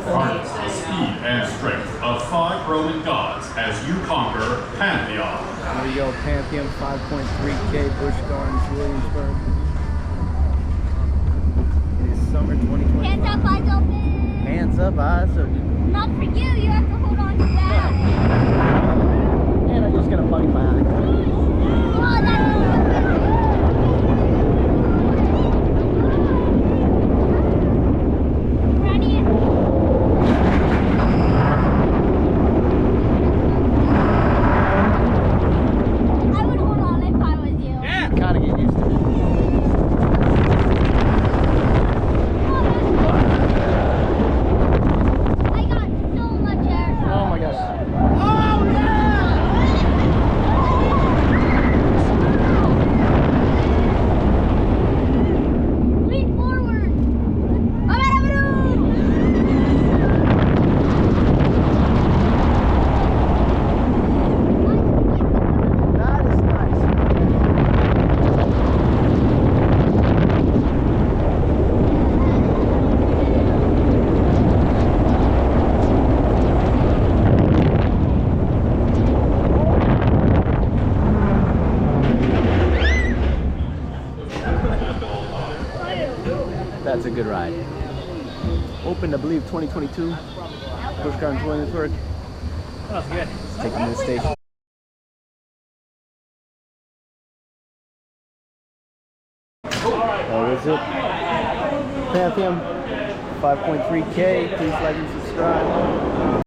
Harness the speed and strength of 5 Roman gods as you conquer Pantheon. There we go, Pantheon 5.3K Busch Gardens, Williamsburg. It is summer 2020. Hands up, eyes open. Hands up, eyes open. Not for you, you have to hold on to that. And I just got a bug in my eye. Oh, that's ready? I would hold on if I was you. Yeah. Kind of get used to it. I got so much air. Oh my gosh. Lean forward. That is nice. That's a good ride. Opened, I believe, 2022. Busch Gardens, Williamsburg. Oh, good. Let's take them to the station. That was it. Pantheon 5.3K. Please like and subscribe.